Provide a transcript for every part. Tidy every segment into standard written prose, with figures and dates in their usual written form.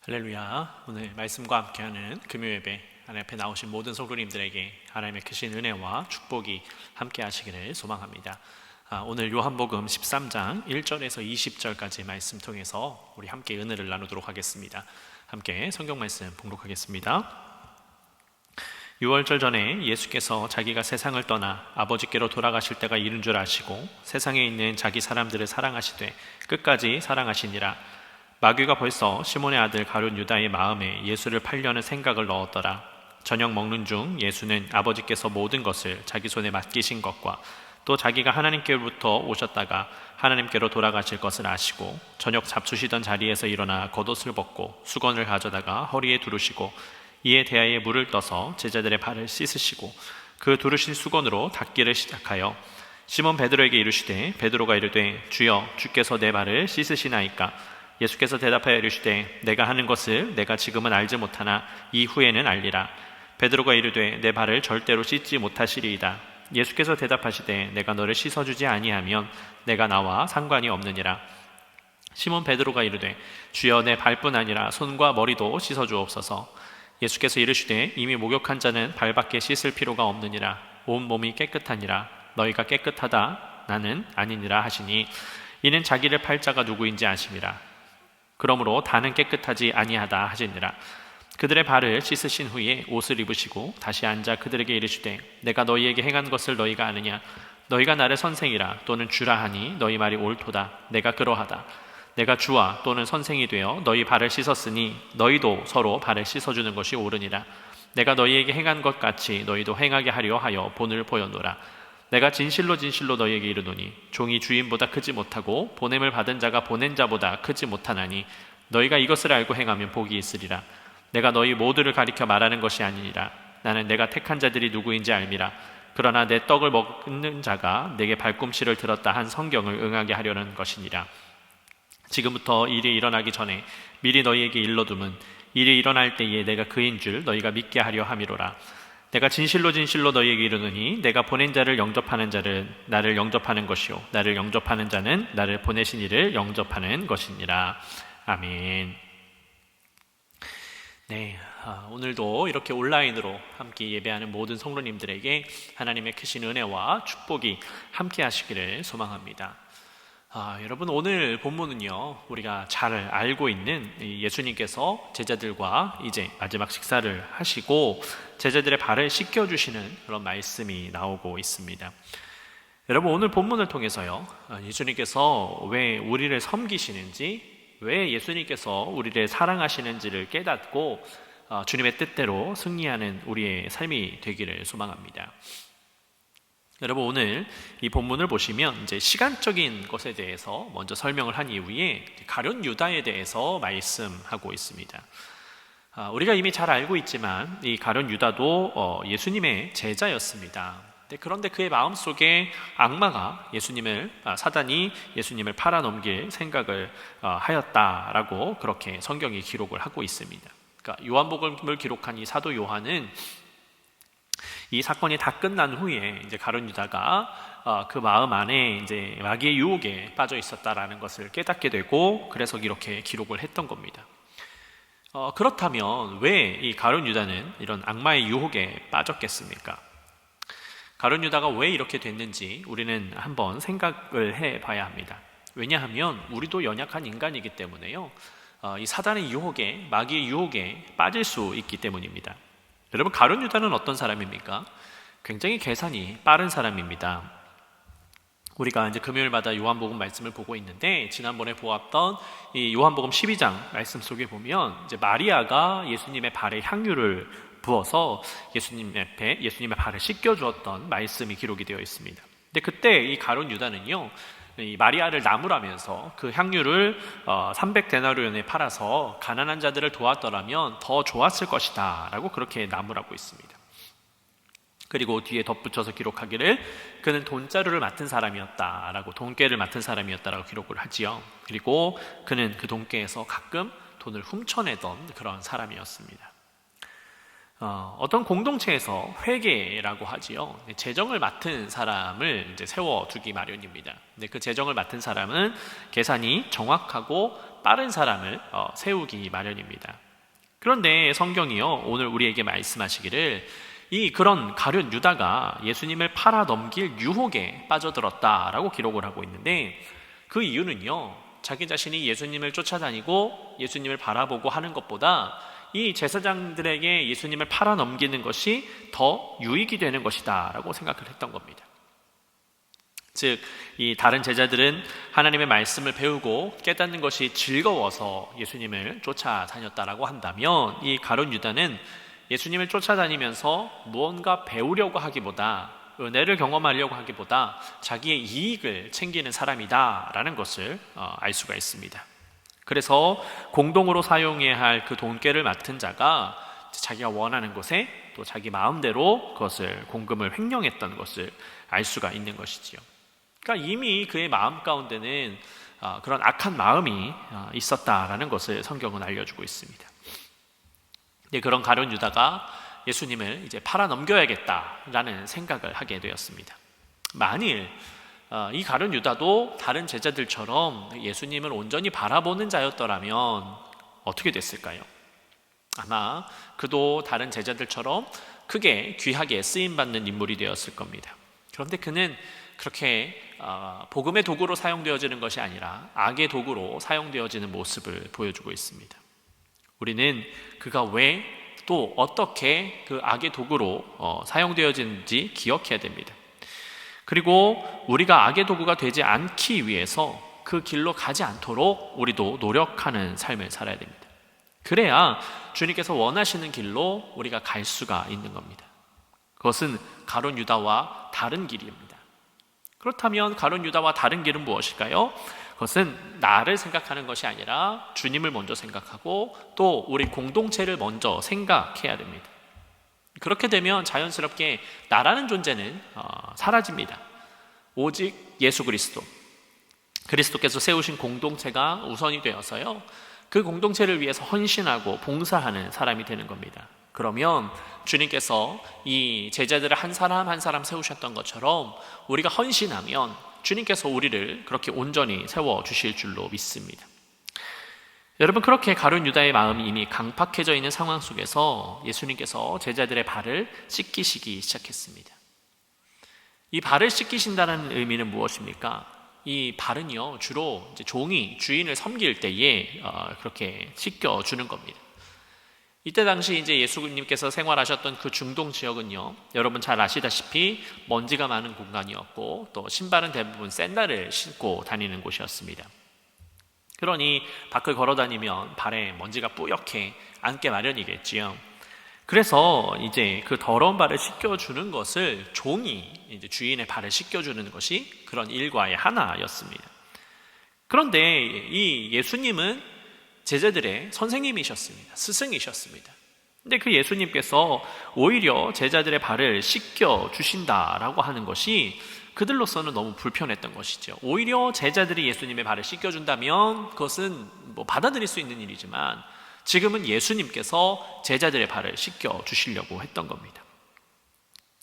할렐루야. 오늘 말씀과 함께하는 금요예배 하나님 앞에 나오신 모든 성도님들에게 하나님의 크신 은혜와 축복이 함께 하시기를 소망합니다. 오늘 요한복음 13장 1절에서 20절까지 말씀 통해서 우리 함께 은혜를 나누도록 하겠습니다. 함께 성경 말씀 봉독하겠습니다. 6월절 전에 예수께서 자기가 세상을 떠나 아버지께로 돌아가실 때가 이른 줄 아시고 세상에 있는 자기 사람들을 사랑하시되 끝까지 사랑하시니라. 마귀가 벌써 시몬의 아들 가룟 유다의 마음에 예수를 팔려는 생각을 넣었더라. 저녁 먹는 중 예수는 아버지께서 모든 것을 자기 손에 맡기신 것과 또 자기가 하나님께로부터 오셨다가 하나님께로 돌아가실 것을 아시고 저녁 잡수시던 자리에서 일어나 겉옷을 벗고 수건을 가져다가 허리에 두르시고 이에 대하여 물을 떠서 제자들의 발을 씻으시고 그 두르신 수건으로 닦기를 시작하여 시몬 베드로에게 이르시되 베드로가 이르되 주여 주께서 내 발을 씻으시나이까. 예수께서 대답하여 이르시되 내가 하는 것을 내가 지금은 알지 못하나 이후에는 알리라. 베드로가 이르되 내 발을 절대로 씻지 못하시리이다. 예수께서 대답하시되 내가 너를 씻어주지 아니하면 내가 나와 상관이 없느니라. 시몬 베드로가 이르되 주여 내 발뿐 아니라 손과 머리도 씻어주옵소서. 예수께서 이르시되 이미 목욕한 자는 발밖에 씻을 필요가 없느니라. 온 몸이 깨끗하니라. 너희가 깨끗하다 나는 아니니라 하시니 이는 자기를 팔 자가 누구인지 아심이라. 그러므로 다는 깨끗하지 아니하다 하시니라. 그들의 발을 씻으신 후에 옷을 입으시고 다시 앉아 그들에게 이르시되 내가 너희에게 행한 것을 너희가 아느냐. 너희가 나를 선생이라 또는 주라 하니 너희 말이 옳도다. 내가 그러하다. 내가 주와 또는 선생이 되어 너희 발을 씻었으니 너희도 서로 발을 씻어주는 것이 옳으니라. 내가 너희에게 행한 것 같이 너희도 행하게 하려 하여 본을 보였노라. 내가 진실로 진실로 너희에게 이르노니 종이 주인보다 크지 못하고 보냄을 받은 자가 보낸 자보다 크지 못하나니 너희가 이것을 알고 행하면 복이 있으리라. 내가 너희 모두를 가리켜 말하는 것이 아니니라. 나는 내가 택한 자들이 누구인지 알미라. 그러나 내 떡을 먹는 자가 내게 발꿈치를 들었다 한 성경을 응하게 하려는 것이니라. 지금부터 일이 일어나기 전에 미리 너희에게 일러둠은 일이 일어날 때에 내가 그인 줄 너희가 믿게 하려 함이로라. 내가 진실로 진실로 너희에게 이르노니 내가 보낸 자를 영접하는 자는 나를 영접하는 것이요 나를 영접하는 자는 나를 보내신 이를 영접하는 것이니라. 아멘. 네, 오늘도 이렇게 온라인으로 함께 예배하는 모든 성도님들에게 하나님의 크신 은혜와 축복이 함께 하시기를 소망합니다. 여러분, 오늘 본문은요 우리가 잘 알고 있는 예수님께서 제자들과 이제 마지막 식사를 하시고 제자들의 발을 씻겨주시는 그런 말씀이 나오고 있습니다. 여러분, 오늘 본문을 통해서요 예수님께서 왜 우리를 섬기시는지, 왜 예수님께서 우리를 사랑하시는지를 깨닫고 주님의 뜻대로 승리하는 우리의 삶이 되기를 소망합니다. 여러분, 오늘 이 본문을 보시면 이제 시간적인 것에 대해서 먼저 설명을 한 이후에 가룟 유다에 대해서 말씀하고 있습니다. 우리가 이미 잘 알고 있지만 이 가룟 유다도 예수님의 제자였습니다. 그런데 그의 마음속에 악마가 사단이 예수님을 팔아넘길 생각을 하였다라고 그렇게 성경이 기록을 하고 있습니다. 그러니까 요한복음을 기록한 이 사도 요한은 이 사건이 다 끝난 후에 이제 가룟 유다가 그 마음 안에 이제 마귀의 유혹에 빠져 있었다라는 것을 깨닫게 되고 그래서 이렇게 기록을 했던 겁니다. 그렇다면 왜 이 가룟 유다는 이런 악마의 유혹에 빠졌겠습니까? 가룟 유다가 왜 이렇게 됐는지 우리는 한번 생각을 해봐야 합니다. 왜냐하면 우리도 연약한 인간이기 때문에요. 이 사단의 유혹에, 마귀의 유혹에 빠질 수 있기 때문입니다. 여러분, 가룟 유다는 어떤 사람입니까? 굉장히 계산이 빠른 사람입니다. 우리가 이제 금요일마다 요한복음 말씀을 보고 있는데 지난번에 보았던 이 요한복음 12장 말씀 속에 보면 이제 마리아가 예수님의 발에 향유를 부어서 예수님의 발을 씻겨 주었던 말씀이 기록이 되어 있습니다. 근데 그때 이 가룟 유다는요 이 마리아를 나무라면서 그 향유를 300데나리온에 팔아서 가난한 자들을 도왔더라면 더 좋았을 것이다 라고 그렇게 나무라고 있습니다. 그리고 뒤에 덧붙여서 기록하기를 그는 돈자루를 맡은 사람이었다 라고, 돈깨를 맡은 사람이었다 라고 기록을 하지요. 그리고 그는 그 돈깨에서 가끔 돈을 훔쳐내던 그런 사람이었습니다. 어떤 공동체에서 회계라고 하지요. 재정을 맡은 사람을 이제 세워두기 마련입니다. 근데 그 재정을 맡은 사람은 계산이 정확하고 빠른 사람을 세우기 마련입니다. 그런데 성경이요, 오늘 우리에게 말씀하시기를 그런 가룟 유다가 예수님을 팔아 넘길 유혹에 빠져들었다라고 기록을 하고 있는데, 그 이유는요, 자기 자신이 예수님을 쫓아다니고 예수님을 바라보고 하는 것보다 이 제사장들에게 예수님을 팔아 넘기는 것이 더 유익이 되는 것이다 라고 생각을 했던 겁니다. 즉, 이 다른 제자들은 하나님의 말씀을 배우고 깨닫는 것이 즐거워서 예수님을 쫓아다녔다라고 한다면, 이 가룟 유다는 예수님을 쫓아다니면서 무언가 배우려고 하기보다, 은혜를 경험하려고 하기보다 자기의 이익을 챙기는 사람이다라는 것을 알 수가 있습니다. 그래서 공동으로 사용해야 할 그 돈깨를 맡은 자가 자기가 원하는 곳에 또 자기 마음대로 그것을 공금을 횡령했던 것을 알 수가 있는 것이지요. 그러니까 이미 그의 마음 가운데는 그런 악한 마음이 있었다라는 것을 성경은 알려주고 있습니다. 그런 가룟 유다가 예수님을 이제 팔아 넘겨야겠다라는 생각을 하게 되었습니다. 만일 이 가룟 유다도 다른 제자들처럼 예수님을 온전히 바라보는 자였더라면 어떻게 됐을까요? 아마 그도 다른 제자들처럼 크게 귀하게 쓰임받는 인물이 되었을 겁니다. 그런데 그는 그렇게 복음의 도구로 사용되어지는 것이 아니라 악의 도구로 사용되어지는 모습을 보여주고 있습니다. 우리는 그가 왜 또 어떻게 그 악의 도구로 사용되어지는지 기억해야 됩니다. 그리고 우리가 악의 도구가 되지 않기 위해서 그 길로 가지 않도록 우리도 노력하는 삶을 살아야 됩니다. 그래야 주님께서 원하시는 길로 우리가 갈 수가 있는 겁니다. 그것은 가룟 유다와 다른 길입니다. 그렇다면 가룟 유다와 다른 길은 무엇일까요? 그것은 나를 생각하는 것이 아니라 주님을 먼저 생각하고 또 우리 공동체를 먼저 생각해야 됩니다. 그렇게 되면 자연스럽게 나라는 존재는 사라집니다. 오직 예수 그리스도께서 세우신 공동체가 우선이 되어서요, 그 공동체를 위해서 헌신하고 봉사하는 사람이 되는 겁니다. 그러면 주님께서 이 제자들을 한 사람 한 사람 세우셨던 것처럼 우리가 헌신하면 주님께서 우리를 그렇게 온전히 세워주실 줄로 믿습니다. 여러분, 그렇게 가룟 유다의 마음이 이미 강팍해져 있는 상황 속에서 예수님께서 제자들의 발을 씻기시기 시작했습니다. 이 발을 씻기신다는 의미는 무엇입니까? 이 발은요, 주로 이제 종이 주인을 섬길 때에 그렇게 씻겨주는 겁니다. 이때 당시 이제 예수님께서 생활하셨던 그 중동 지역은요, 여러분 잘 아시다시피 먼지가 많은 공간이었고 또 신발은 대부분 샌들을 신고 다니는 곳이었습니다. 그러니 밖을 걸어 다니면 발에 먼지가 뿌옇게 앉게 마련이겠지요. 그래서 이제 그 더러운 발을 씻겨주는 것을 종이 이제 주인의 발을 씻겨주는 것이 그런 일과의 하나였습니다. 그런데 이 예수님은 제자들의 선생님이셨습니다. 스승이셨습니다. 근데 그 예수님께서 오히려 제자들의 발을 씻겨 주신다라고 하는 것이 그들로서는 너무 불편했던 것이죠. 오히려 제자들이 예수님의 발을 씻겨 준다면 그것은 받아들일 수 있는 일이지만, 지금은 예수님께서 제자들의 발을 씻겨 주시려고 했던 겁니다.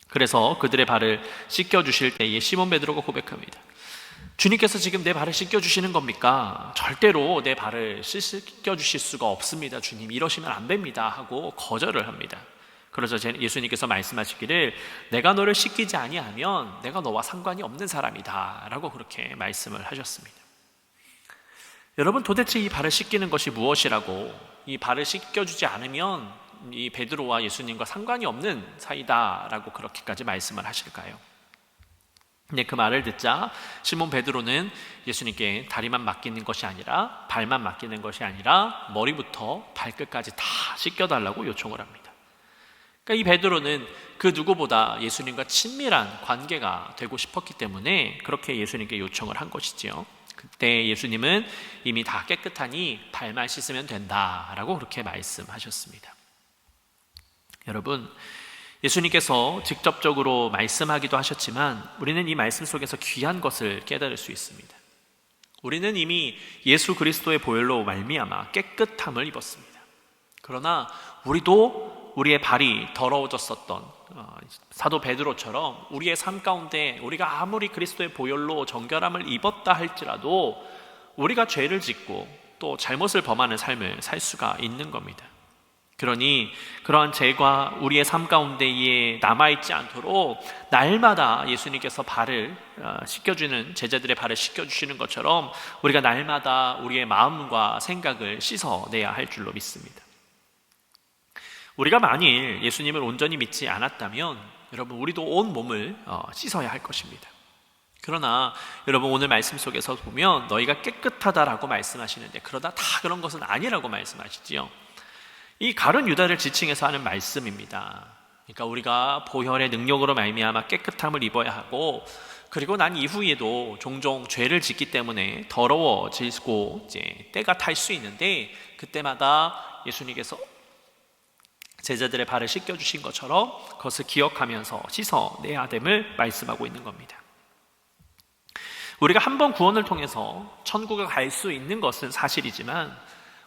그래서 그들의 발을 씻겨 주실 때에 시몬 베드로가 고백합니다. 주님께서 지금 내 발을 씻겨주시는 겁니까? 절대로 내 발을 씻겨주실 수가 없습니다. 주님, 이러시면 안 됩니다 하고 거절을 합니다. 그래서 예수님께서 말씀하시기를 내가 너를 씻기지 아니하면 내가 너와 상관이 없는 사람이다 라고 그렇게 말씀을 하셨습니다. 여러분, 도대체 이 발을 씻기는 것이 무엇이라고, 이 발을 씻겨주지 않으면 이 베드로와 예수님과 상관이 없는 사이다라고 그렇게까지 말씀을 하실까요? 근데 그 말을 듣자 시몬 베드로는 예수님께 다리만 맡기는 것이 아니라, 발만 맡기는 것이 아니라 머리부터 발끝까지 다 씻겨달라고 요청을 합니다. 그러니까 이 베드로는 그 누구보다 예수님과 친밀한 관계가 되고 싶었기 때문에 그렇게 예수님께 요청을 한 것이지요. 그때 예수님은 이미 다 깨끗하니 발만 씻으면 된다라고 그렇게 말씀하셨습니다. 여러분, 예수님께서 직접적으로 말씀하기도 하셨지만 우리는 이 말씀 속에서 귀한 것을 깨달을 수 있습니다. 우리는 이미 예수 그리스도의 보혈로 말미암아 깨끗함을 입었습니다. 그러나 우리도 우리의 발이 더러워졌었던 사도 베드로처럼 우리의 삶 가운데 우리가 아무리 그리스도의 보혈로 정결함을 입었다 할지라도 우리가 죄를 짓고 또 잘못을 범하는 삶을 살 수가 있는 겁니다. 그러니 그러한 죄가 우리의 삶 가운데에 남아있지 않도록 날마다 예수님께서 발을 씻겨주는, 제자들의 발을 씻겨주시는 것처럼 우리가 날마다 우리의 마음과 생각을 씻어내야 할 줄로 믿습니다. 우리가 만일 예수님을 온전히 믿지 않았다면 여러분, 우리도 온 몸을 씻어야 할 것입니다. 그러나 여러분, 오늘 말씀 속에서 보면 너희가 깨끗하다라고 말씀하시는데 그러다 다 그런 것은 아니라고 말씀하시지요. 이 가룟 유다를 지칭해서 하는 말씀입니다. 그러니까 우리가 보혈의 능력으로 말미암아 깨끗함을 입어야 하고, 그리고 난 이후에도 종종 죄를 짓기 때문에 더러워지고 이제 때가 탈 수 있는데, 그때마다 예수님께서 제자들의 발을 씻겨주신 것처럼 그것을 기억하면서 씻어내야 됨을 말씀하고 있는 겁니다. 우리가 한 번 구원을 통해서 천국에 갈 수 있는 것은 사실이지만,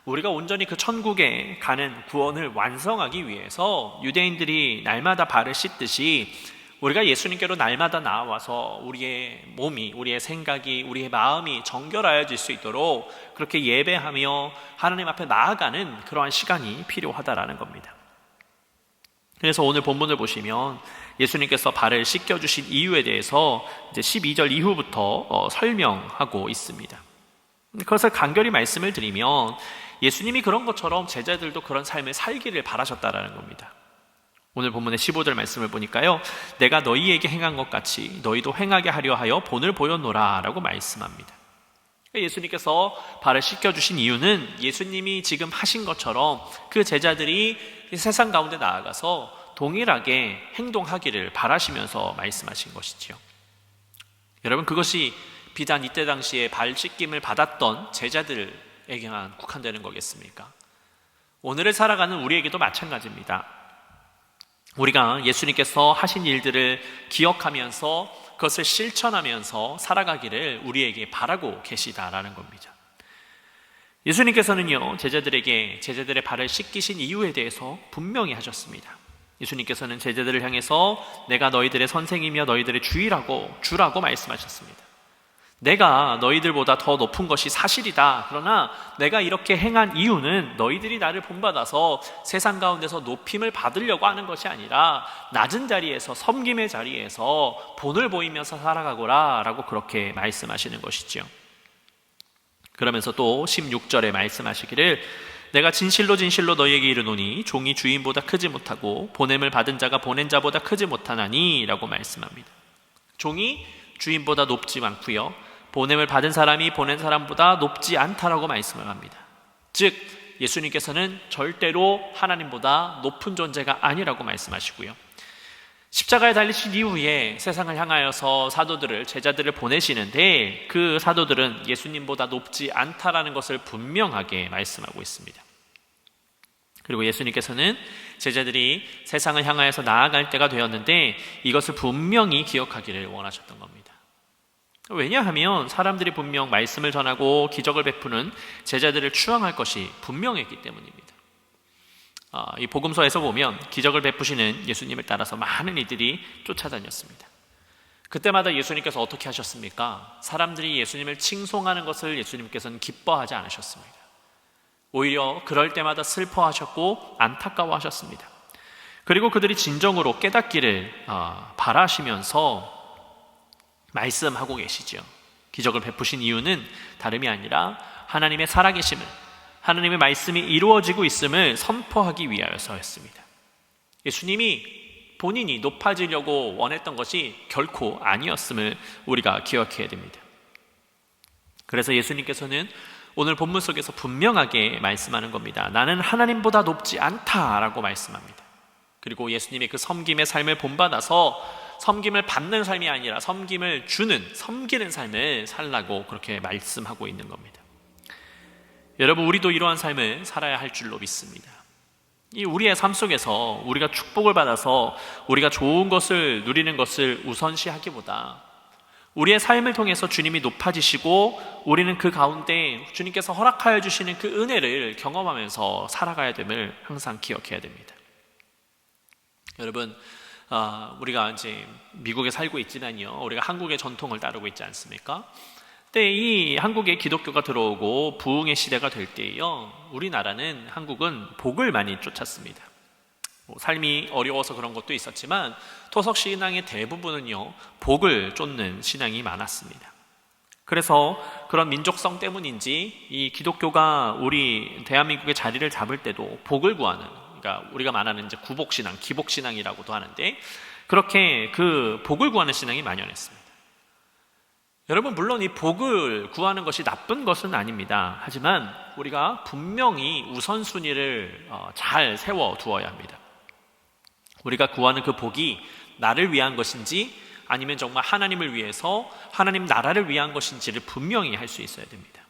우리가 온전히 그 천국에 가는 구원을 완성하기 위해서 유대인들이 날마다 발을 씻듯이 우리가 예수님께로 날마다 나와서 우리의 몸이, 우리의 생각이, 우리의 마음이 정결하여질 수 있도록 그렇게 예배하며 하나님 앞에 나아가는 그러한 시간이 필요하다라는 겁니다. 그래서 오늘 본문을 보시면 예수님께서 발을 씻겨주신 이유에 대해서 이제 12절 이후부터 설명하고 있습니다. 그것을 간결히 말씀을 드리면 예수님이 그런 것처럼 제자들도 그런 삶을 살기를 바라셨다라는 겁니다. 오늘 본문의 15절 말씀을 보니까요, 내가 너희에게 행한 것 같이 너희도 행하게 하려 하여 본을 보였노라 라고 말씀합니다. 예수님께서 발을 씻겨주신 이유는 예수님이 지금 하신 것처럼 그 제자들이 세상 가운데 나아가서 동일하게 행동하기를 바라시면서 말씀하신 것이지요. 여러분, 그것이 비단 이때 당시에 발 씻김을 받았던 제자들에게만 국한되는 거겠습니까? 오늘을 살아가는 우리에게도 마찬가지입니다. 우리가 예수님께서 하신 일들을 기억하면서 그것을 실천하면서 살아가기를 우리에게 바라고 계시다라는 겁니다. 예수님께서는요, 제자들의 발을 씻기신 이유에 대해서 분명히 하셨습니다. 예수님께서는 제자들을 향해서 내가 너희들의 선생이며 너희들의 주라고 말씀하셨습니다. 내가 너희들보다 더 높은 것이 사실이다. 그러나 내가 이렇게 행한 이유는 너희들이 나를 본받아서 세상 가운데서 높임을 받으려고 하는 것이 아니라 낮은 자리에서, 섬김의 자리에서 본을 보이면서 살아가거라 라고 그렇게 말씀하시는 것이죠. 그러면서 또 16절에 말씀하시기를 내가 진실로 진실로 너희에게 이르노니 종이 주인보다 크지 못하고 보냄을 받은 자가 보낸 자보다 크지 못하나니 라고 말씀합니다. 종이 주인보다 높지 않고요, 보냄을 받은 사람이 보낸 사람보다 높지 않다라고 말씀을 합니다. 즉 예수님께서는 절대로 하나님보다 높은 존재가 아니라고 말씀하시고요, 십자가에 달리신 이후에 세상을 향하여서 제자들을 보내시는데 그 사도들은 예수님보다 높지 않다라는 것을 분명하게 말씀하고 있습니다. 그리고 예수님께서는 제자들이 세상을 향하여서 나아갈 때가 되었는데 이것을 분명히 기억하기를 원하셨던 겁니다. 왜냐하면 사람들이 분명 말씀을 전하고 기적을 베푸는 제자들을 추앙할 것이 분명했기 때문입니다. 이 복음서에서 보면 기적을 베푸시는 예수님을 따라서 많은 이들이 쫓아다녔습니다. 그때마다 예수님께서 어떻게 하셨습니까? 사람들이 예수님을 칭송하는 것을 예수님께서는 기뻐하지 않으셨습니다. 오히려 그럴 때마다 슬퍼하셨고 안타까워하셨습니다. 그리고 그들이 진정으로 깨닫기를 바라시면서 말씀하고 계시죠. 기적을 베푸신 이유는 다름이 아니라 하나님의 살아계심을, 하나님의 말씀이 이루어지고 있음을 선포하기 위하여서였습니다. 예수님이 본인이 높아지려고 원했던 것이 결코 아니었음을 우리가 기억해야 됩니다. 그래서 예수님께서는 오늘 본문 속에서 분명하게 말씀하는 겁니다. 나는 하나님보다 높지 않다라고 말씀합니다. 그리고 예수님의 그 섬김의 삶을 본받아서 섬김을 받는 삶이 아니라 섬기는 삶을 살라고 그렇게 말씀하고 있는 겁니다. 여러분, 우리도 이러한 삶을 살아야 할 줄로 믿습니다. 이 우리의 삶 속에서 우리가 축복을 받아서 우리가 좋은 것을 누리는 것을 우선시하기보다 우리의 삶을 통해서 주님이 높아지시고 우리는 그 가운데 주님께서 허락하여 주시는 그 은혜를 경험하면서 살아가야 됨을 항상 기억해야 됩니다. 여러분, 우리가 이제 미국에 살고 있지만요, 우리가 한국의 전통을 따르고 있지 않습니까? 근데 이 한국에 기독교가 들어오고 부흥의 시대가 될 때요, 우리나라는, 한국은 복을 많이 쫓았습니다. 삶이 어려워서 그런 것도 있었지만 토속 신앙의 대부분은요, 복을 쫓는 신앙이 많았습니다. 그래서 그런 민족성 때문인지 이 기독교가 우리 대한민국의 자리를 잡을 때도 복을 구하는, 그러니까 우리가 말하는 이제 구복신앙, 기복신앙이라고도 하는데, 그렇게 그 복을 구하는 신앙이 만연했습니다. 여러분, 물론 이 복을 구하는 것이 나쁜 것은 아닙니다. 하지만 우리가 분명히 우선순위를 잘 세워두어야 합니다. 우리가 구하는 그 복이 나를 위한 것인지 아니면 정말 하나님을 위해서, 하나님 나라를 위한 것인지를 분명히 할 수 있어야 됩니다.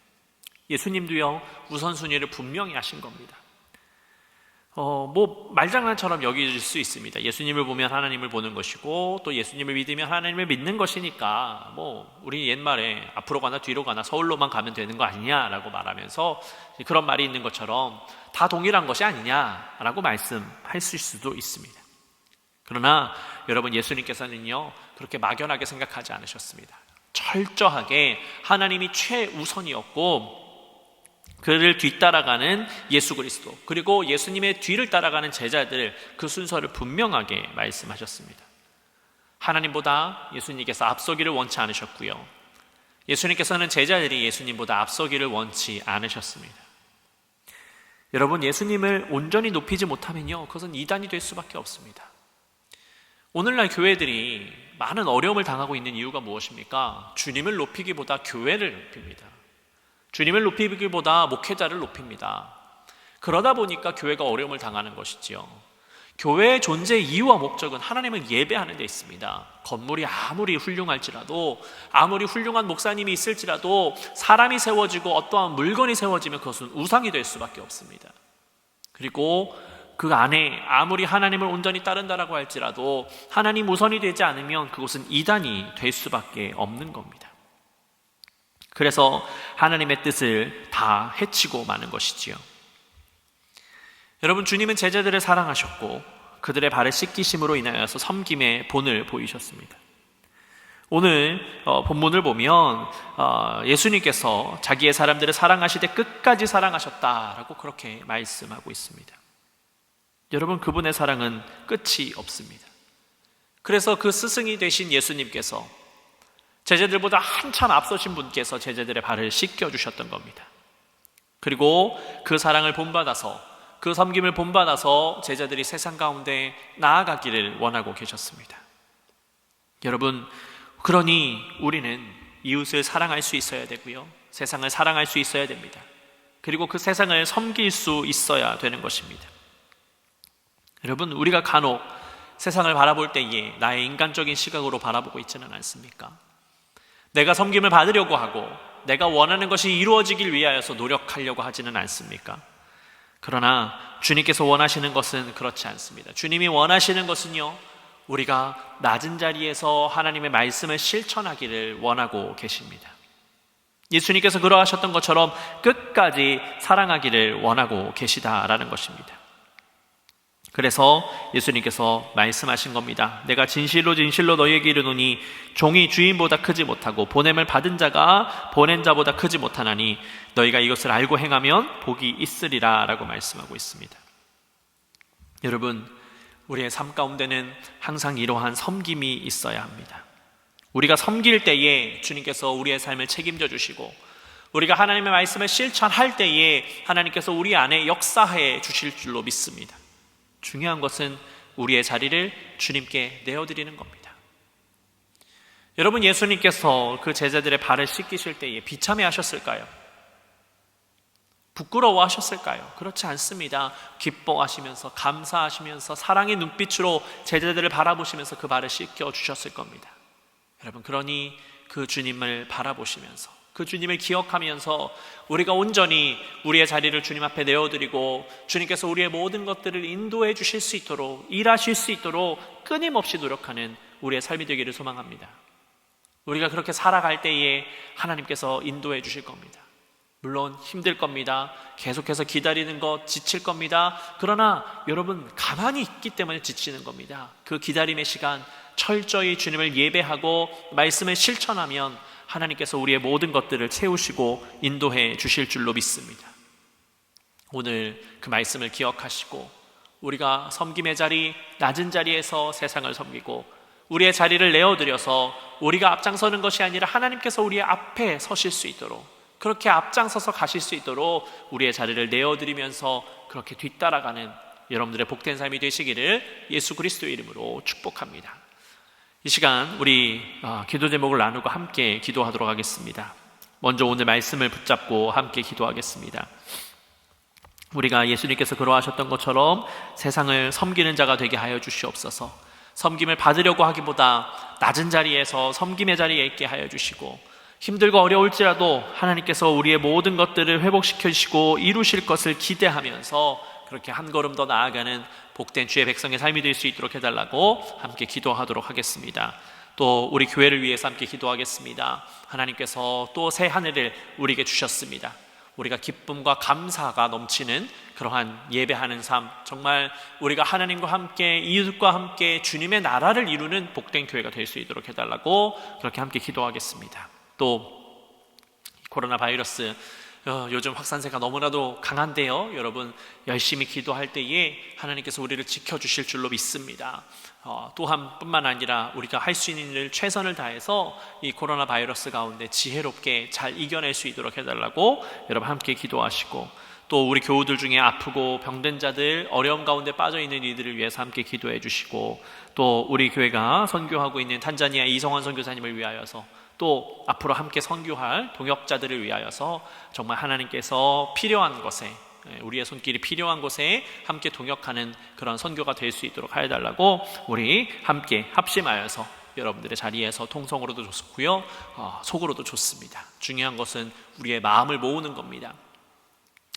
예수님도요, 우선순위를 분명히 하신 겁니다. 말장난처럼 여길 수 있습니다. 예수님을 보면 하나님을 보는 것이고, 또 예수님을 믿으면 하나님을 믿는 것이니까, 우리 옛말에 앞으로 가나 뒤로 가나 서울로만 가면 되는 거 아니냐라고 말하면서 그런 말이 있는 것처럼 다 동일한 것이 아니냐라고 말씀하실 수도 있습니다. 그러나 여러분, 예수님께서는요, 그렇게 막연하게 생각하지 않으셨습니다. 철저하게 하나님이 최우선이었고, 그를 뒤따라가는 예수 그리스도, 그리고 예수님의 뒤를 따라가는 제자들, 그 순서를 분명하게 말씀하셨습니다. 하나님보다 예수님께서 앞서기를 원치 않으셨고요, 예수님께서는 제자들이 예수님보다 앞서기를 원치 않으셨습니다. 여러분, 예수님을 온전히 높이지 못하면요, 그것은 이단이 될 수밖에 없습니다. 오늘날 교회들이 많은 어려움을 당하고 있는 이유가 무엇입니까? 주님을 높이기보다 교회를 높입니다. 주님을 높이기보다 목회자를 높입니다. 그러다 보니까 교회가 어려움을 당하는 것이지요. 교회의 존재의 이유와 목적은 하나님을 예배하는 데 있습니다. 건물이 아무리 훌륭할지라도, 아무리 훌륭한 목사님이 있을지라도, 사람이 세워지고 어떠한 물건이 세워지면 그것은 우상이 될 수밖에 없습니다. 그리고 그 안에 아무리 하나님을 온전히 따른다라고 할지라도 하나님 우선이 되지 않으면 그것은 이단이 될 수밖에 없는 겁니다. 그래서 하나님의 뜻을 다 해치고 마는 것이지요. 여러분, 주님은 제자들을 사랑하셨고 그들의 발을 씻기심으로 인하여서 섬김의 본을 보이셨습니다. 오늘 본문을 보면 예수님께서 자기의 사람들을 사랑하시되 끝까지 사랑하셨다라고 그렇게 말씀하고 있습니다. 여러분, 그분의 사랑은 끝이 없습니다. 그래서 그 스승이 되신 예수님께서, 제자들보다 한참 앞서신 분께서 제자들의 발을 씻겨주셨던 겁니다. 그리고 그 사랑을 본받아서, 그 섬김을 본받아서 제자들이 세상 가운데 나아가기를 원하고 계셨습니다. 여러분, 그러니 우리는 이웃을 사랑할 수 있어야 되고요, 세상을 사랑할 수 있어야 됩니다. 그리고 그 세상을 섬길 수 있어야 되는 것입니다. 여러분, 우리가 간혹 세상을 바라볼 때에 나의 인간적인 시각으로 바라보고 있지는 않습니까? 내가 섬김을 받으려고 하고 내가 원하는 것이 이루어지길 위하여서 노력하려고 하지는 않습니까? 그러나 주님께서 원하시는 것은 그렇지 않습니다. 주님이 원하시는 것은요, 우리가 낮은 자리에서 하나님의 말씀을 실천하기를 원하고 계십니다. 예수님께서 그러하셨던 것처럼 끝까지 사랑하기를 원하고 계시다라는 것입니다. 그래서 예수님께서 말씀하신 겁니다. 내가 진실로 진실로 너희에게 이르노니 종이 주인보다 크지 못하고 보냄을 받은 자가 보낸 자보다 크지 못하나니 너희가 이것을 알고 행하면 복이 있으리라 라고 말씀하고 있습니다. 여러분, 우리의 삶 가운데는 항상 이러한 섬김이 있어야 합니다. 우리가 섬길 때에 주님께서 우리의 삶을 책임져 주시고, 우리가 하나님의 말씀을 실천할 때에 하나님께서 우리 안에 역사해 주실 줄로 믿습니다. 중요한 것은 우리의 자리를 주님께 내어드리는 겁니다. 여러분, 예수님께서 그 제자들의 발을 씻기실 때에 비참해 하셨을까요? 부끄러워 하셨을까요? 그렇지 않습니다. 기뻐하시면서, 감사하시면서, 사랑의 눈빛으로 제자들을 바라보시면서 그 발을 씻겨 주셨을 겁니다. 여러분, 그러니 그 주님을 바라보시면서, 그 주님을 기억하면서 우리가 온전히 우리의 자리를 주님 앞에 내어드리고 주님께서 우리의 모든 것들을 인도해 주실 수 있도록, 일하실 수 있도록 끊임없이 노력하는 우리의 삶이 되기를 소망합니다. 우리가 그렇게 살아갈 때에 하나님께서 인도해 주실 겁니다. 물론 힘들 겁니다. 계속해서 기다리는 것 지칠 겁니다. 그러나 여러분, 가만히 있기 때문에 지치는 겁니다. 그 기다림의 시간 철저히 주님을 예배하고 말씀을 실천하면 하나님께서 우리의 모든 것들을 채우시고 인도해 주실 줄로 믿습니다. 오늘 그 말씀을 기억하시고 우리가 섬김의 자리, 낮은 자리에서 세상을 섬기고 우리의 자리를 내어드려서 우리가 앞장서는 것이 아니라 하나님께서 우리의 앞에 서실 수 있도록, 그렇게 앞장서서 가실 수 있도록 우리의 자리를 내어드리면서 그렇게 뒤따라가는 여러분들의 복된 삶이 되시기를 예수 그리스도의 이름으로 축복합니다. 이 시간 우리 기도 제목을 나누고 함께 기도하도록 하겠습니다. 먼저 오늘 말씀을 붙잡고 함께 기도하겠습니다. 우리가 예수님께서 그러하셨던 것처럼 세상을 섬기는 자가 되게 하여 주시옵소서. 섬김을 받으려고 하기보다 낮은 자리에서 섬김의 자리에 있게 하여 주시고, 힘들고 어려울지라도 하나님께서 우리의 모든 것들을 회복시켜 주시고 이루실 것을 기대하면서 그렇게 한 걸음 더 나아가는 복된 주의 백성의 삶이 될 수 있도록 해달라고 함께 기도하도록 하겠습니다. 또 우리 교회를 위해서 함께 기도하겠습니다. 하나님께서 또 새 하늘을 우리에게 주셨습니다. 우리가 기쁨과 감사가 넘치는 그러한 예배하는 삶, 정말 우리가 하나님과 함께 이웃과 함께 주님의 나라를 이루는 복된 교회가 될 수 있도록 해달라고 그렇게 함께 기도하겠습니다. 또 코로나 바이러스 요즘 확산세가 너무나도 강한데요, 여러분 열심히 기도할 때에 하나님께서 우리를 지켜주실 줄로 믿습니다. 또한 뿐만 아니라 우리가 할 수 있는 일을 최선을 다해서 이 코로나 바이러스 가운데 지혜롭게 잘 이겨낼 수 있도록 해달라고 여러분 함께 기도하시고, 또 우리 교우들 중에 아프고 병든 자들, 어려움 가운데 빠져있는 이들을 위해서 함께 기도해 주시고, 또 우리 교회가 선교하고 있는 탄자니아 이성환 선교사님을 위하여서, 또 앞으로 함께 선교할 동역자들을 위하여서 정말 하나님께서 필요한 것에, 우리의 손길이 필요한 곳에 함께 동역하는 그런 선교가 될 수 있도록 하여달라고 우리 함께 합심하여서 여러분들의 자리에서 통성으로도 좋고요, 속으로도 좋습니다. 중요한 것은 우리의 마음을 모으는 겁니다.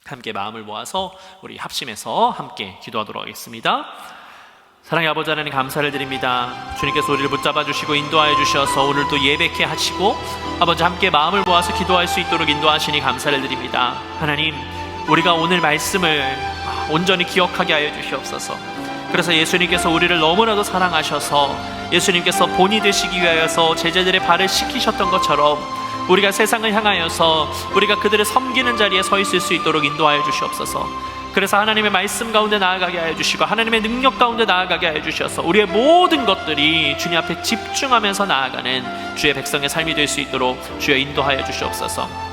함께 마음을 모아서 우리 합심해서 함께 기도하도록 하겠습니다. 사랑의 아버지 하나님, 감사를 드립니다. 주님께서 우리를 붙잡아 주시고 인도하여 주셔서 오늘도 예배케 하시고 아버지 함께 마음을 모아서 기도할 수 있도록 인도하시니 감사를 드립니다. 하나님, 우리가 오늘 말씀을 온전히 기억하게 하여 주시옵소서. 그래서 예수님께서 우리를 너무나도 사랑하셔서 예수님께서 본이 되시기 위하여서 제자들의 발을 씻기셨던 것처럼 우리가 세상을 향하여서 우리가 그들을 섬기는 자리에 서 있을 수 있도록 인도하여 주시옵소서. 그래서 하나님의 말씀 가운데 나아가게 하여 주시고 하나님의 능력 가운데 나아가게 하여 주셔서 우리의 모든 것들이 주님 앞에 집중하면서 나아가는 주의 백성의 삶이 될 수 있도록 주여 인도하여 주시옵소서.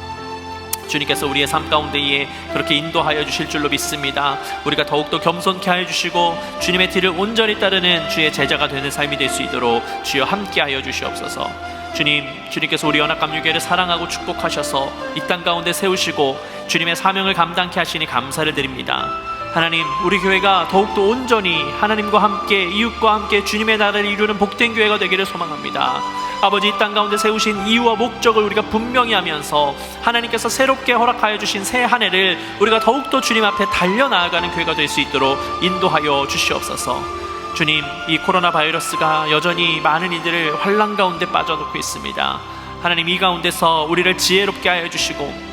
주님께서 우리의 삶 가운데에 그렇게 인도하여 주실 줄로 믿습니다. 우리가 더욱더 겸손케 하여 주시고 주님의 뒤를 온전히 따르는 주의 제자가 되는 삶이 될 수 있도록 주여 함께하여 주시옵소서. 주님께서 우리 연합감유교회를 사랑하고 축복하셔서 이 땅 가운데 세우시고 주님의 사명을 감당케 하시니 감사를 드립니다. 하나님, 우리 교회가 더욱더 온전히 하나님과 함께 이웃과 함께 주님의 나라를 이루는 복된 교회가 되기를 소망합니다. 아버지, 이 땅 가운데 세우신 이유와 목적을 우리가 분명히 하면서 하나님께서 새롭게 허락하여 주신 새 한 해를 우리가 더욱더 주님 앞에 달려나아가는 교회가 될 수 있도록 인도하여 주시옵소서. 주님, 이 코로나 바이러스가 여전히 많은 이들을 환난 가운데 빠져놓고 있습니다. 하나님, 이 가운데서 우리를 지혜롭게 하여 주시고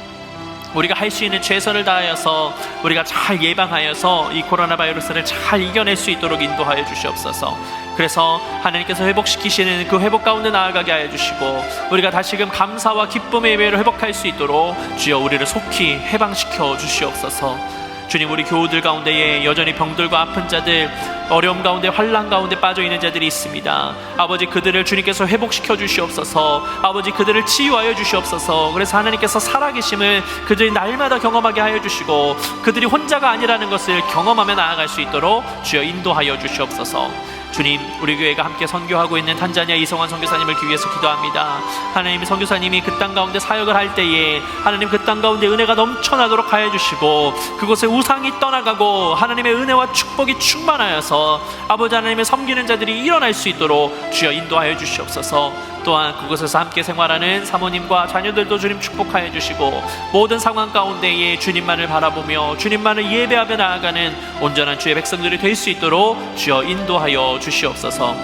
우리가 할 수 있는 최선을 다하여서 우리가 잘 예방하여서 이 코로나 바이러스를 잘 이겨낼 수 있도록 인도하여 주시옵소서. 그래서 하나님께서 회복시키시는 그 회복 가운데 나아가게 하여 주시고 우리가 다시금 감사와 기쁨의 예배를 회복할 수 있도록 주여 우리를 속히 해방시켜 주시옵소서. 주님, 우리 교우들 가운데에 여전히 병들과 아픈 자들, 어려움 가운데 환난 가운데 빠져있는 자들이 있습니다. 아버지, 그들을 주님께서 회복시켜 주시옵소서. 아버지, 그들을 치유하여 주시옵소서. 그래서 하나님께서 살아계심을 그들이 날마다 경험하게 하여 주시고 그들이 혼자가 아니라는 것을 경험하며 나아갈 수 있도록 주여 인도하여 주시옵소서. 주님, 우리 교회가 함께 선교하고 있는 탄자니아 이성환 선교사님을 위해서 기도합니다. 하나님, 선교사님이 그 땅 가운데 사역을 할 때에 하나님 그 땅 가운데 은혜가 넘쳐나도록 하여 주시고 그곳에 우상이 떠나가고 하나님의 은혜와 축복이 충만하여서 아버지 하나님의 섬기는 자들이 일어날 수 있도록 주여 인도하여 주시옵소서. 또한 그곳에서 함께 생활하는 사모님과 자녀들도 주님 축복하여 주시고 모든 상황 가운데에 주님만을 바라보며 주님만을 예배하며 나아가는 온전한 주의 백성들이 될 수 있도록 주여 인도하여 주시옵소서.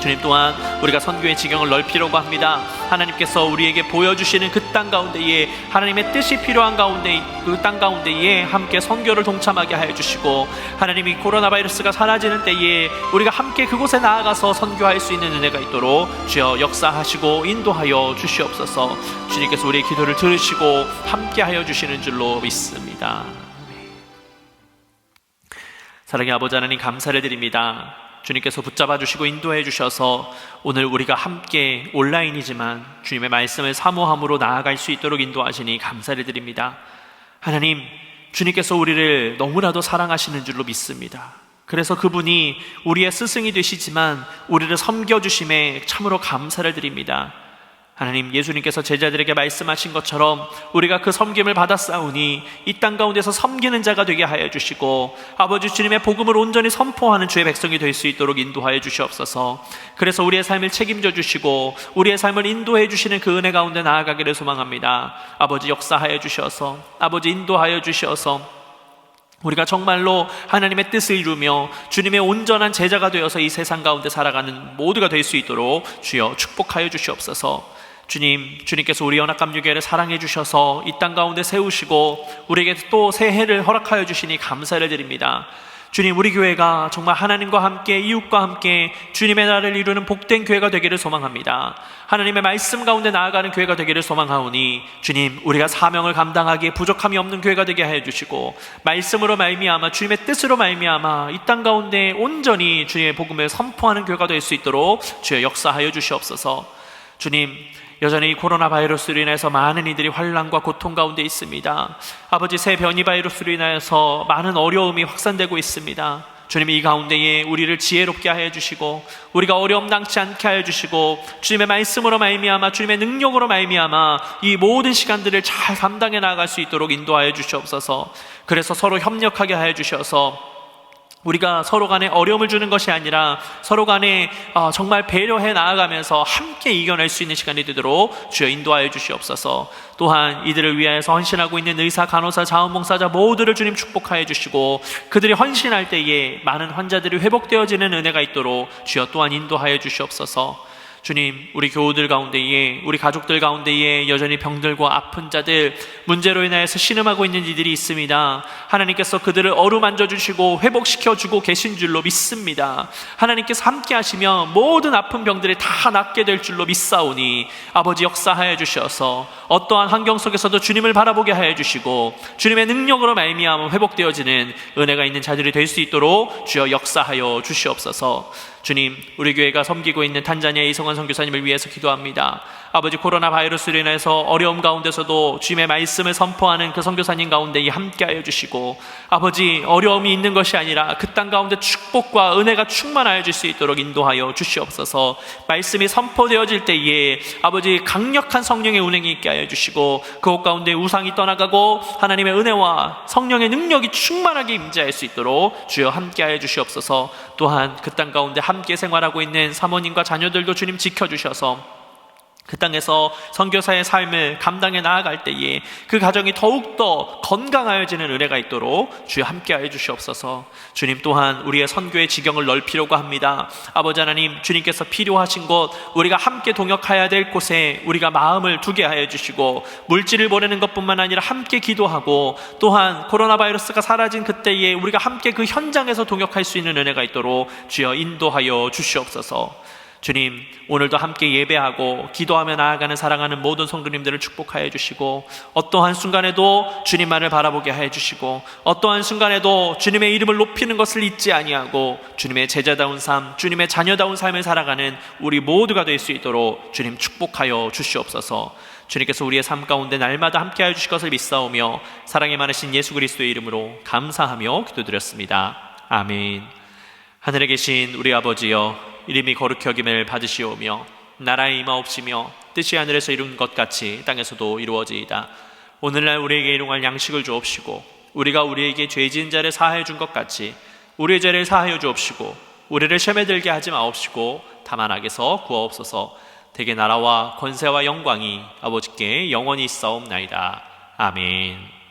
주님 또한 우리가 선교의 지경을 넓히려고 합니다. 하나님께서 우리에게 보여주시는 그 땅 가운데에 하나님의 뜻이 필요한 가운데 그 땅 가운데에 함께 선교를 동참하게 하여 주시고, 하나님이 코로나 바이러스가 사라지는 때에 우리가 함께 그곳에 나아가서 선교할 수 있는 은혜가 있도록 주여 역사하시고 인도하여 주시옵소서. 주님께서 우리의 기도를 들으시고 함께 하여 주시는 줄로 믿습니다. 사랑의 아버지 하나님, 감사를 드립니다. 주님께서 붙잡아 주시고 인도해 주셔서 오늘 우리가 함께 온라인이지만 주님의 말씀을 사모함으로 나아갈 수 있도록 인도하시니 감사를 드립니다. 하나님, 주님께서 우리를 너무나도 사랑하시는 줄로 믿습니다. 그래서 그분이 우리의 스승이 되시지만 우리를 섬겨주심에 참으로 감사를 드립니다. 하나님, 예수님께서 제자들에게 말씀하신 것처럼 우리가 그 섬김을 받았사오니 이 땅 가운데서 섬기는 자가 되게 하여 주시고, 아버지 주님의 복음을 온전히 선포하는 주의 백성이 될 수 있도록 인도하여 주시옵소서. 그래서 우리의 삶을 책임져 주시고 우리의 삶을 인도해 주시는 그 은혜 가운데 나아가기를 소망합니다. 아버지 역사하여 주셔서, 아버지 인도하여 주셔서 우리가 정말로 하나님의 뜻을 이루며 주님의 온전한 제자가 되어서 이 세상 가운데 살아가는 모두가 될 수 있도록 주여 축복하여 주시옵소서. 주님께서 우리 연합감유교회를 사랑해 주셔서 이 땅 가운데 세우시고 우리에게 또 새해를 허락하여 주시니 감사를 드립니다. 주님, 우리 교회가 정말 하나님과 함께 이웃과 함께 주님의 나라를 이루는 복된 교회가 되기를 소망합니다. 하나님의 말씀 가운데 나아가는 교회가 되기를 소망하오니 주님, 우리가 사명을 감당하기에 부족함이 없는 교회가 되게 하여 주시고, 말씀으로 말미암아 주님의 뜻으로 말미암아 이 땅 가운데 온전히 주님의 복음을 선포하는 교회가 될 수 있도록 주여 역사하여 주시옵소서. 주님, 여전히 코로나 바이러스로 인해서 많은 이들이 환난과 고통 가운데 있습니다. 아버지, 새 변이 바이러스로 인하여서 많은 어려움이 확산되고 있습니다. 주님, 이 가운데에 우리를 지혜롭게 하여 주시고 우리가 어려움 당치 않게 하여 주시고 주님의 말씀으로 말미암아 주님의 능력으로 말미암아 이 모든 시간들을 잘 감당해 나갈 수 있도록 인도하여 주시옵소서. 그래서 서로 협력하게 하여 주셔서 우리가 서로 간에 어려움을 주는 것이 아니라 서로 간에 정말 배려해 나아가면서 함께 이겨낼 수 있는 시간이 되도록 주여 인도하여 주시옵소서. 또한 이들을 위하여서 헌신하고 있는 의사, 간호사, 자원봉사자 모두를 주님 축복하여 주시고 그들이 헌신할 때에 많은 환자들이 회복되어지는 은혜가 있도록 주여 또한 인도하여 주시옵소서. 주님, 우리 교우들 가운데에, 우리 가족들 가운데에 여전히 병들과 아픈 자들, 문제로 인하여서 신음하고 있는 이들이 있습니다. 하나님께서 그들을 어루만져 주시고 회복시켜 주고 계신 줄로 믿습니다. 하나님께서 함께 하시며 모든 아픈 병들이 다 낫게 될 줄로 믿사오니 아버지 역사하여 주셔서 어떠한 환경 속에서도 주님을 바라보게 하여 주시고 주님의 능력으로 말미암아 회복되어지는 은혜가 있는 자들이 될 수 있도록 주여 역사하여 주시옵소서. 주님, 우리 교회가 섬기고 있는 탄자니아 이성환 선교사님을 위해서 기도합니다. 아버지, 코로나 바이러스로 인해서 어려움 가운데서도 주님의 말씀을 선포하는 그 선교사님 가운데 함께하여 주시고, 아버지, 어려움이 있는 것이 아니라 그 땅 가운데 축복과 은혜가 충만하여 줄 수 있도록 인도하여 주시옵소서. 말씀이 선포되어질 때에 아버지, 강력한 성령의 운행이 있게 하여 주시고 그곳 가운데 우상이 떠나가고 하나님의 은혜와 성령의 능력이 충만하게 임재할 수 있도록 주여 함께하여 주시옵소서. 또한 그 땅 가운데 함께 생활하고 있는 사모님과 자녀들도 주님 지켜주셔서 그 땅에서 선교사의 삶을 감당해 나아갈 때에 그 가정이 더욱더 건강하여지는 은혜가 있도록 주여 함께하여 주시옵소서. 주님, 또한 우리의 선교의 지경을 넓히려고 합니다. 아버지 하나님, 주님께서 필요하신 곳, 우리가 함께 동역해야 될 곳에 우리가 마음을 두게 하여 주시고 물질을 보내는 것뿐만 아니라 함께 기도하고 또한 코로나 바이러스가 사라진 그때에 우리가 함께 그 현장에서 동역할 수 있는 은혜가 있도록 주여 인도하여 주시옵소서. 주님, 오늘도 함께 예배하고 기도하며 나아가는 사랑하는 모든 성도님들을 축복하여 주시고 어떠한 순간에도 주님만을 바라보게 하여 주시고 어떠한 순간에도 주님의 이름을 높이는 것을 잊지 아니하고 주님의 제자다운 삶, 주님의 자녀다운 삶을 살아가는 우리 모두가 될 수 있도록 주님 축복하여 주시옵소서. 주님께서 우리의 삶 가운데 날마다 함께하여 주실 것을 믿사오며 사랑이 많으신 예수 그리스도의 이름으로 감사하며 기도드렸습니다. 아멘. 하늘에 계신 우리 아버지여, 이름이 거룩히 여김을 받으시오며 나라의 임하옵시며 뜻이 하늘에서 이룬 것 같이 땅에서도 이루어지이다. 오늘날 우리에게 일용할 양식을 주옵시고 우리가 우리에게 죄 지은 자를 사하여 준 것 같이 우리의 죄를 사하여 주옵시고 우리를 시험에 들게 하지 마옵시고 다만 악에서 구하옵소서. 대개 나라와 권세와 영광이 아버지께 영원히 있사옵나이다. 아멘.